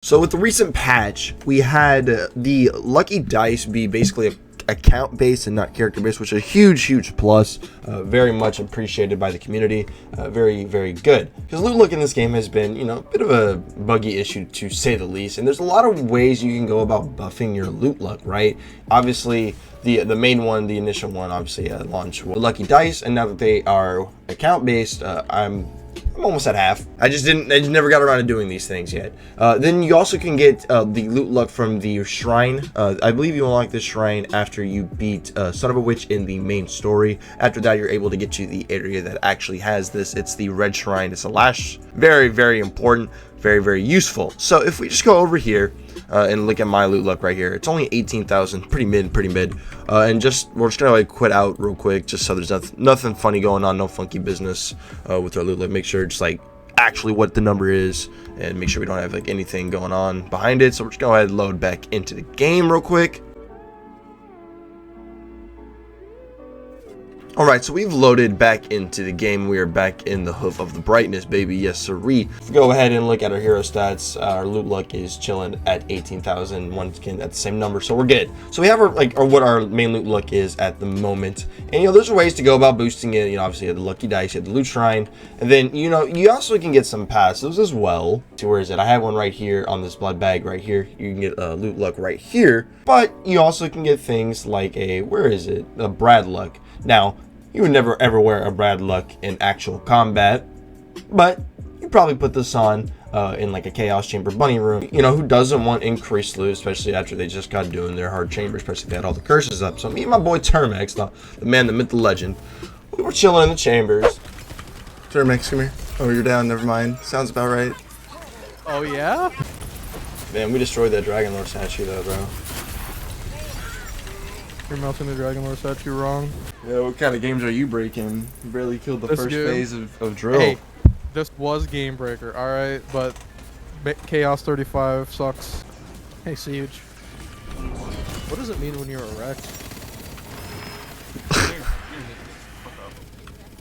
So with the recent patch, we had the lucky dice be basically account based and not character based, which is a huge plus. Very much appreciated by the community. Very good, because loot luck in this game has been, you know, a bit of a buggy issue to say the least, and there's a lot of ways you can go about buffing your loot luck, right? Obviously the main one, the initial one, obviously launched with lucky dice, and now that they are account based, I'm almost at half. I just never got around to doing these things yet. Then you also can get the loot luck from the shrine. I believe you unlock this shrine after you beat Son of a Witch in the main story. After that, you're able to get to the area that actually has this. It's the red shrine. It's the last. Very important. Very useful. So if we just go over here and look at my loot luck right here, it's only 18,000, pretty mid. And we're just gonna like quit out real quick, just so there's nothing funny going on, no funky business with our loot luck. Make sure just like actually what the number is, and make sure we don't have like anything going on behind it. So we're just gonna go ahead and load back into the game real quick. Alright, so we've loaded back into the game. We are back in the hoof of the brightness, baby. Yes, sirree. If we go ahead and look at our hero stats, our loot luck is chilling at 18,000, once again at the same number, so we're good. So we have what our main loot luck is at the moment. And, you know, there's ways to go about boosting it. You know, obviously you have the lucky dice, you have the loot shrine, and then, you know, you also can get some passives as well. So where is it? I have one right here on this blood bag right here. You can get loot luck right here, but you also can get things like a Brad luck. Now, you would never ever wear a Brad luck in actual combat, but you probably put this on in like a Chaos Chamber bunny room. You know, who doesn't want increased loot, especially after they just got doing their hard chamber, especially if they had all the curses up. So me and my boy Termx, the man, the myth, the legend, we were chilling in the chambers. Termx, come here. Oh, you're down, never mind. Sounds about right. Oh yeah? Man, we destroyed that Dragon Lord statue though, bro. You're melting the Dragon Lord statue wrong. Yeah, what kind of games are you breaking? You barely killed the first phase of drill. Hey, this was game breaker, alright? But Chaos 35 sucks. Hey, Siege. What does it mean when you're erect?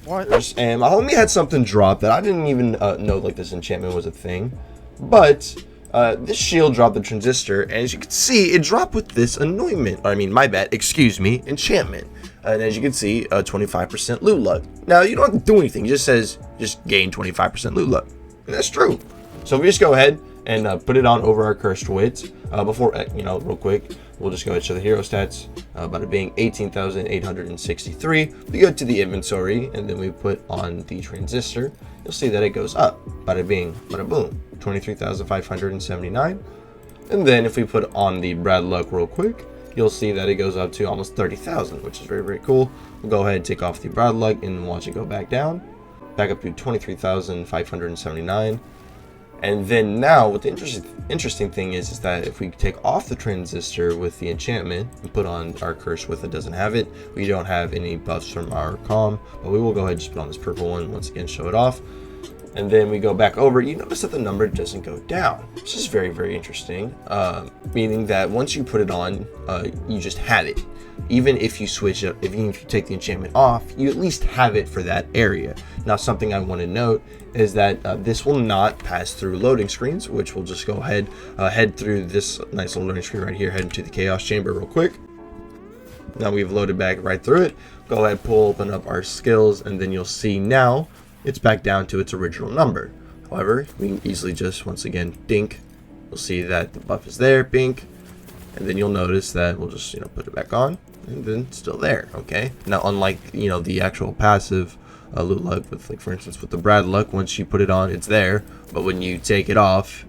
What? And my homie had something drop that I didn't even know like this enchantment was a thing. But this shield dropped the transistor, and as you can see, it dropped with this enchantment. And as you can see, 25% loot luck. Now, you don't have to do anything. It just says, just gain 25% loot luck. And that's true. So if we just go ahead and put it on over our cursed wits, before, you know, real quick, we'll just go ahead and show the hero stats. About it being 18,863. We go to the inventory, and then we put on the transistor. You'll see that it goes up. Bada bing, bada boom. 23,579. And then if we put on the Brad luck real quick, you'll see that it goes up to almost 30,000, which is very cool. We'll go ahead and take off the Brad luck and watch it go back down, back up to 23,579. And then now, what the interesting thing is that if we take off the transistor with the enchantment and put on our curse with it doesn't have it, we don't have any buffs from our comm, but we will go ahead and just put on this purple one, once again show it off. And then we go back over, you notice that the number doesn't go down, which is very interesting, meaning that once you put it on, you just have it. Even if you switch it, even if you take the enchantment off, you at least have it for that area. Now, something I want to note is that this will not pass through loading screens, which we'll just go ahead, head through this nice little loading screen right here, head into the Chaos Chamber real quick. Now we've loaded back right through it. Go ahead, open up our skills, and then you'll see now it's back down to its original number. However, we can easily just, once again, dink. You'll see that the buff is there, bink, and then you'll notice that we'll just, you know, put it back on, and then it's still there, okay? Now, unlike, you know, the actual passive loot luck, with, like, for instance, with the Brad luck, once you put it on, it's there, but when you take it off,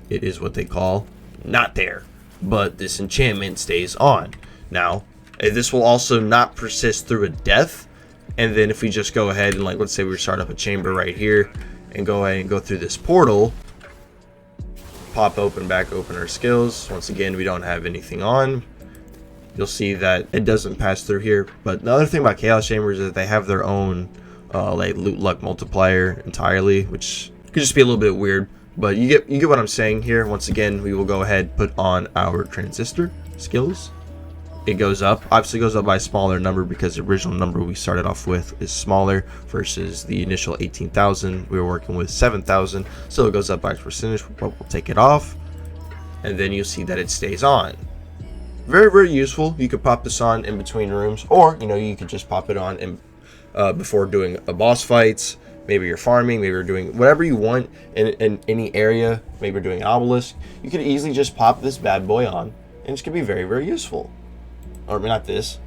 it is what they call not there, but this enchantment stays on. Now, this will also not persist through a death. And then if we just go ahead and, like, let's say we start up a chamber right here and go ahead and go through this portal, pop open, back open our skills. Once again, we don't have anything on. You'll see that it doesn't pass through here. But the other thing about Chaos Chambers is that they have their own like loot luck multiplier entirely, which could just be a little bit weird. But you get what I'm saying here. Once again, we will go ahead, put on our transistor skills. It goes up, obviously goes up by a smaller number because the original number we started off with is smaller versus the initial 18,000. We were working with 7,000, so it goes up by a percentage, but we'll take it off. and then you'll see that it stays on. Very, very useful. You could pop this on in between rooms, or you could just pop it on in, before doing a boss fights. Maybe you're farming, maybe you're doing whatever you want in any area. Maybe you're doing an obelisk. You could easily just pop this bad boy on, and it's gonna be very, very useful. Or not this.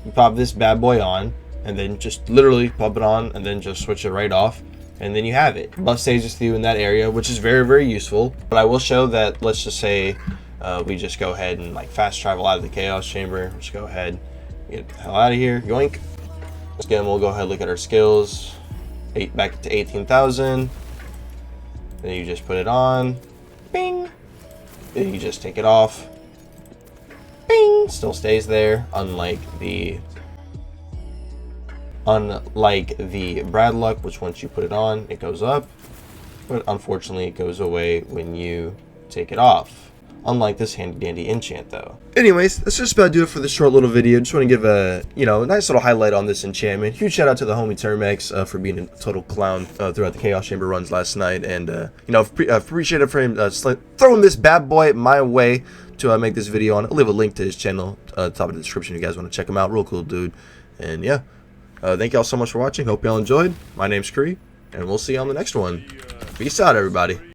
You pop this bad boy on, and then just literally pop it on, and then just switch it right off, and then you have it. Buff stays with you in that area, which is very, very useful. But I will show that. Let's just say we just go ahead and like fast travel out of the chaos chamber. Let's go ahead, get the hell out of here. Yoink. Again, we'll go ahead and look at our skills. Back to 18,000. Then you just put it on. Bing. Then you just take it off. Bing. Still stays there. Unlike the Brad Luck, which once you put it on, it goes up. But unfortunately, it goes away when you take it off. Unlike this handy dandy enchant though. Anyways, that's just about do it for this short little video. Just want to give a nice little highlight on this enchantment. Huge shout out to the homie Termx for being a total clown throughout the Chaos Chamber runs last night, and appreciate it for him throwing this bad boy my way to make this video on. I'll leave a link to his channel top of the description if you guys want to check him out. Real cool dude. And yeah, thank y'all so much for watching. Hope y'all enjoyed. My name's Kree, and we'll see you on the next one. Peace out, everybody.